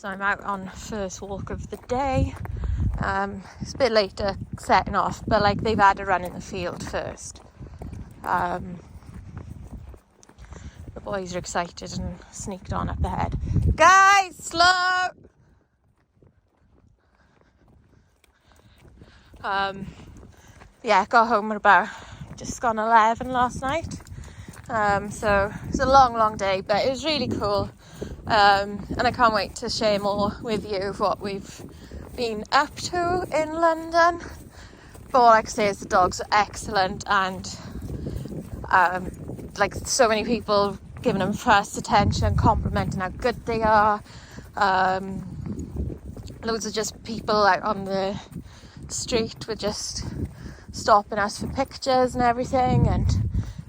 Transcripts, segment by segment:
So I'm out on first walk of the day. It's a bit later setting off, but like they've had a run in the field first. The boys are excited and sneaked on up ahead. Guys, slow! Got home at about just gone 11 last night. So it's a long day, but it was really cool. And I can't wait to share more with you of what we've been up to in London. But all I can say is the dogs are excellent, and like so many people giving them first attention, complimenting how good they are. Loads of just people out on the street were just stopping us for pictures and everything, and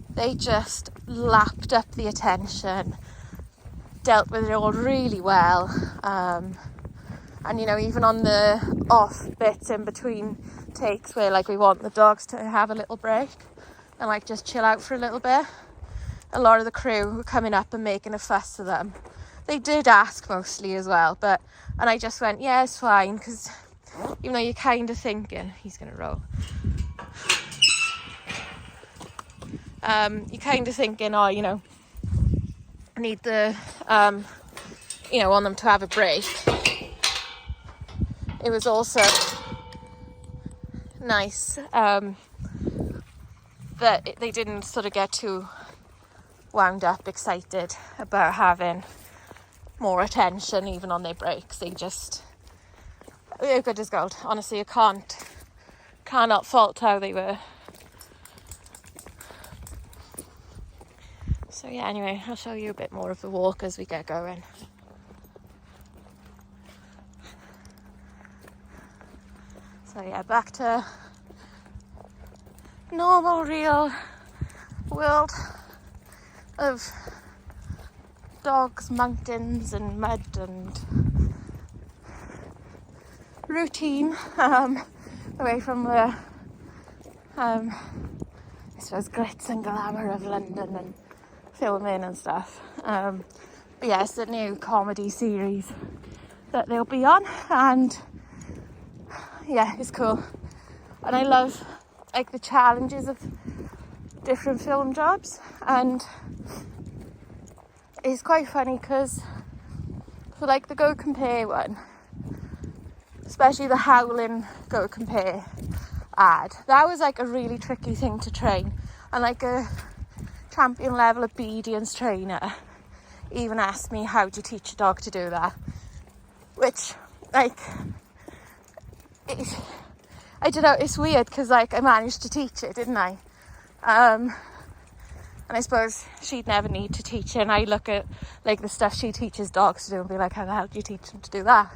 they just lapped up the attention, dealt with it all really well. And you know, even on the off bits in between takes where like we want the dogs to have a little break and like just chill out for a little bit, a lot of the crew were coming up and making a fuss of them. They did ask mostly as well, and I just went, yeah, it's fine, because even though you're kind of thinking he's gonna roll, you're kind of thinking, oh, you know, I need the want them to have a break. It was also nice that they didn't sort of get too wound up, excited about having more attention even on their breaks. They're good as gold. Honestly, I cannot fault how they were. So yeah, anyway, I'll show you a bit more of the walk as we get going. So yeah, back to normal, real world of dogs, mountains and mud and routine, away from the I suppose glitz and glamour of London and filming and stuff. But yeah, it's a new comedy series that they'll be on, and yeah, it's cool. And I love like the challenges of different film jobs, and it's quite funny because for like the Go Compare one, especially the Howling Go Compare ad, that was like a really tricky thing to train, and like a champion level obedience trainer even asked me, how do you teach a dog to do that? Which like I don't know, it's weird because like I managed to teach it, didn't I? And I suppose she'd never need to teach it, and I look at like the stuff she teaches dogs to do and be like, how the hell do you teach them to do that?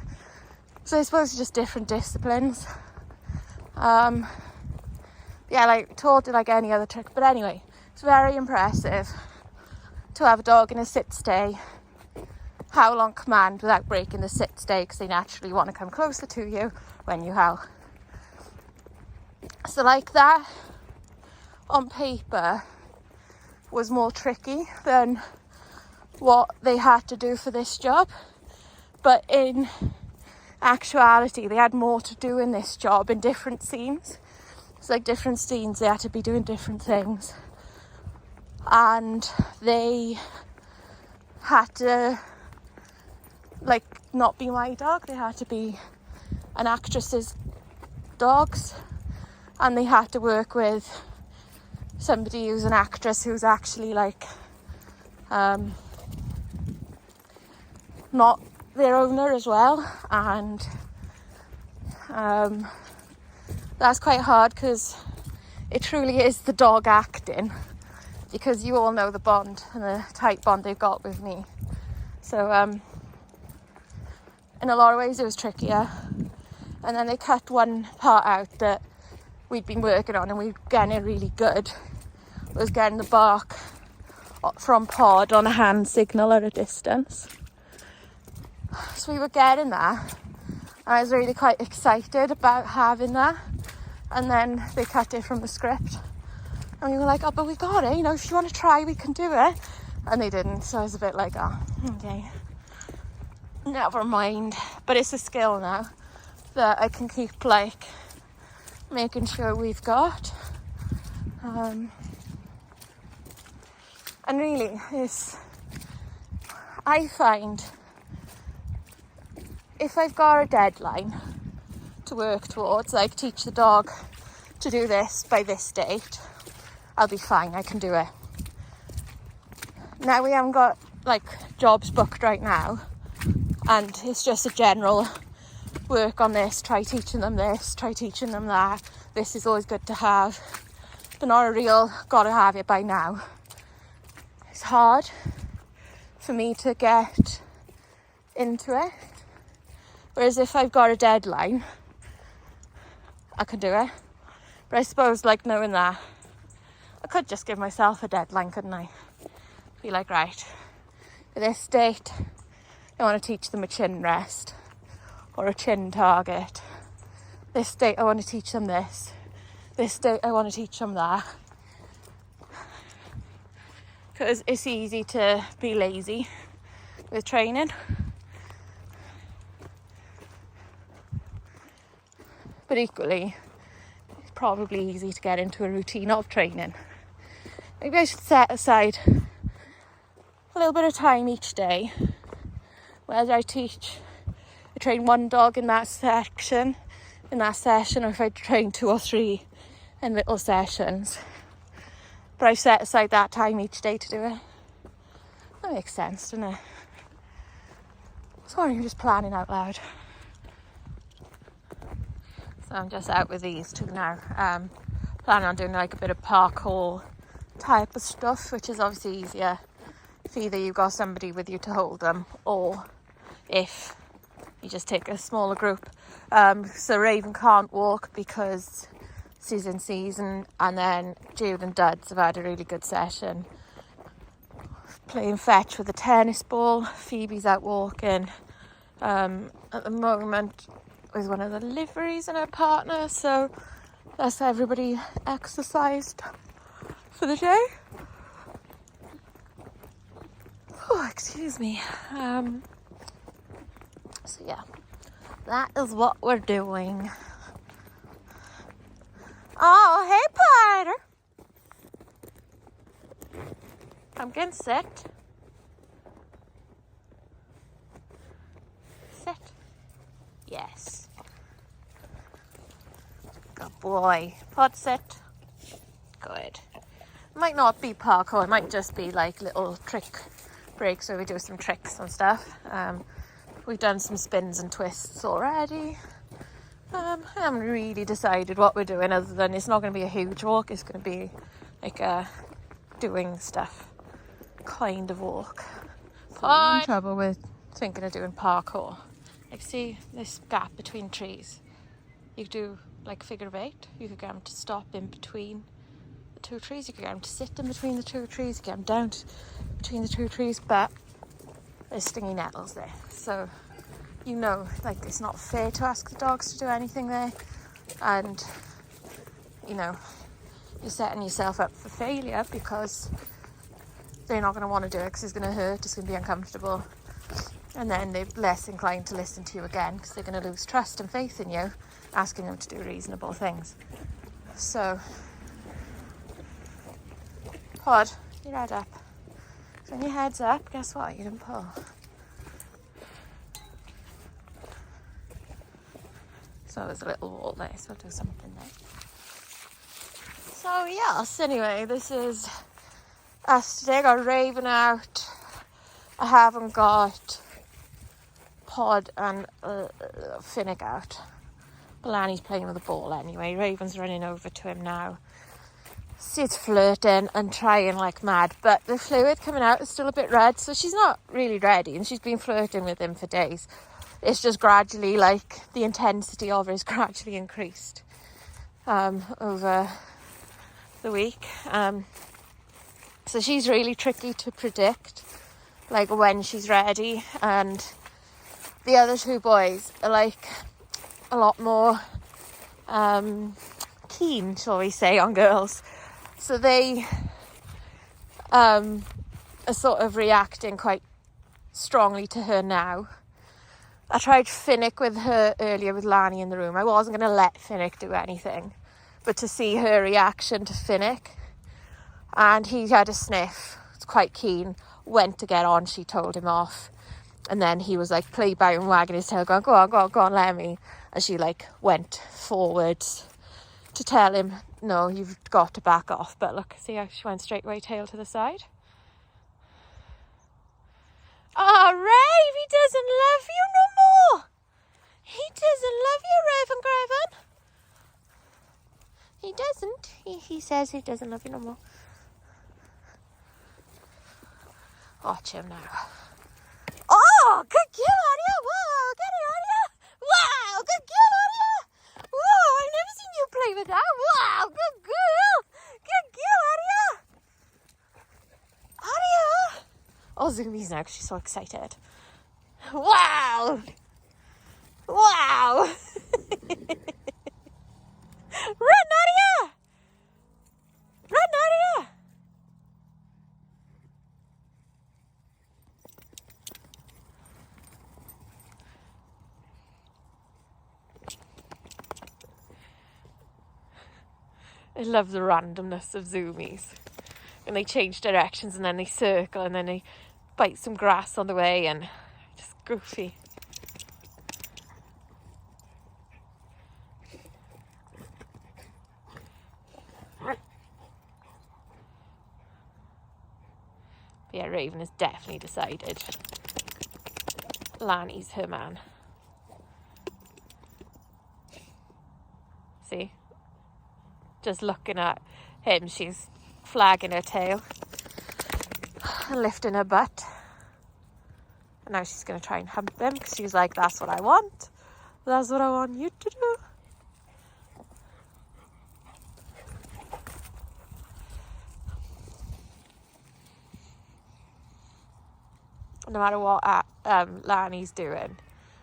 So I suppose it's just different disciplines. Yeah, like taught it like any other trick, but anyway, it's very impressive to have a dog in a sit stay, howl on command without breaking the sit stay, because they naturally want to come closer to you when you howl. So like that on paper was more tricky than what they had to do for this job, but in actuality they had more to do in this job in different scenes. It's like different scenes, they had to be doing different things, and they had to like not be my dog, they had to be an actress's dogs, and they had to work with somebody who's an actress who's actually like not their owner as well, and that's quite hard because it truly is the dog acting, because you all know the bond and the tight bond they've got with me. So in a lot of ways it was trickier, and then they cut one part out that we'd been working on and we were getting it really good, was getting the bark from pod on a hand signal at a distance. So we were getting that, and I was really quite excited about having that, and then they cut it from the script and we were like, oh, but we got it, you know, if you want to try we can do it, and they didn't. So I was a bit like, oh, okay. never mind. But it's a skill now that I can keep like making sure we've got. And really, I find if I've got a deadline to work towards, like teach the dog to do this by this date, I'll be fine, I can do it. Now we haven't got like jobs booked right now, and it's just a general work on this, try teaching them this, try teaching them that, this is always good to have, but not a real gotta have it by now. It's hard for me to get into it, whereas if I've got a deadline, I can do it. But I suppose, like, knowing that, I could just give myself a deadline, couldn't I? Be like, right, for this date I want to teach them a chin rest or a chin target. This date I want to teach them this. This date I want to teach them that. Because it's easy to be lazy with training. But equally, it's probably easy to get into a routine of training. Maybe I should set aside a little bit of time each day, whether I train one dog in that section, in that session, or if I train 2 or 3 in little sessions. But I've set aside that time each day to do it. That makes sense, doesn't it? Sorry, I'm just planning out loud. So I'm just out with these 2 now. Planning on doing like a bit of parkour type of stuff, which is obviously easier if either you've got somebody with you to hold them, or if you just take a smaller group. So Raven can't walk because she's in season, and then Jude and Duds have had a really good session playing fetch with a tennis ball. Phoebe's out walking at the moment with one of the liveries and her partner, so that's everybody exercised for the day. Oh, excuse me. So yeah, that is what we're doing. Oh, hey, Potter. Pumpkin, sit. Sit. Yes. Good boy. Pod, sit. Good. Might not be parkour. It might just be like little trick breaks where we do some tricks and stuff. We've done some spins and twists already. I haven't really decided what we're doing, other than it's not going to be a huge walk. It's going to be like a doing stuff kind of walk. So I'm in trouble with thinking of doing parkour. Like, see this gap between trees? You could do like figure of 8. You could get them to stop in between the 2 trees. You could get them to sit in between the 2 trees. You could get them down between the 2 trees, but there's stingy nettles there. So, you know, like, it's not fair to ask the dogs to do anything there. And, you know, you're setting yourself up for failure because they're not going to want to do it because it's going to hurt, it's going to be uncomfortable. And then they're less inclined to listen to you again because they're going to lose trust and faith in you, asking them to do reasonable things. So, Pod, your head up. So when your head's up, guess what? You can pull. So there's a little wall there, so I'll do something there. So yes, anyway, this is us today. I got Raven out. I haven't got Pod and Finnick out. Blanny's playing with the ball anyway. Raven's running over to him now. She's flirting and trying like mad, but the fluid coming out is still a bit red, so she's not really ready, and she's been flirting with him for days. It's just gradually, like, the intensity of it is gradually increased over the week. So she's really tricky to predict, like, when she's ready. And the other 2 boys are, like, a lot more keen, shall we say, on girls. So they are sort of reacting quite strongly to her now. I tried Finnick with her earlier with Lani in the room. I wasn't going to let Finnick do anything, but to see her reaction to Finnick, and he had a sniff, was quite keen, went to get on, she told him off, and then he was like play by and wagging his tail going, go on, let me, and she like went forwards to tell him, no, you've got to back off. But look, see how she went straight away, tail to the side. Oh, Rave, he doesn't love you no more. He doesn't love you, Raven Graven. He doesn't. He says he doesn't love you no more. Watch him now. Oh, good girl, Aria. Whoa, get it, Aria. Wow, good girl, Aria. Whoa, I've never seen you play with that. Wow, good girl. Good girl, Aria. Aria. Oh, Zoomies now because she's so excited. Wow. Wow. Run, Nadia. Run, Nadia. I love the randomness of Zoomies. And they change directions and then they circle and then they bite some grass on the way and just goofy. But yeah, Raven has definitely decided Lani's her man. See? Just looking at him, she's flagging her tail and lifting her butt. And now she's going to try and hump him because she's like, that's what I want. That's what I want you to do. No matter what Lani's doing,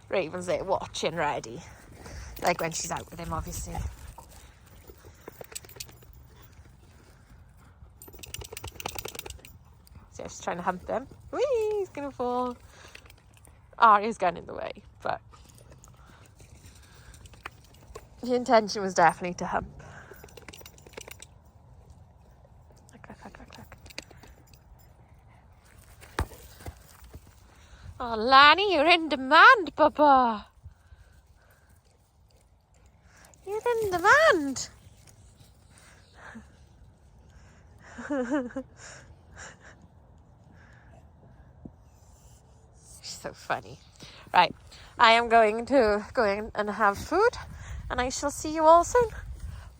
Raven's there watching ready. Like when she's out with him, obviously. So she's trying to hump him. Whee! He's going to fall. Aria's going in the way, but the intention was definitely to hump. Look. Oh, Lani, you're in demand, Bubba. You're in demand. She's so funny. Right, I am going to go in and have food, and I shall see you all soon.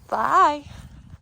Bye.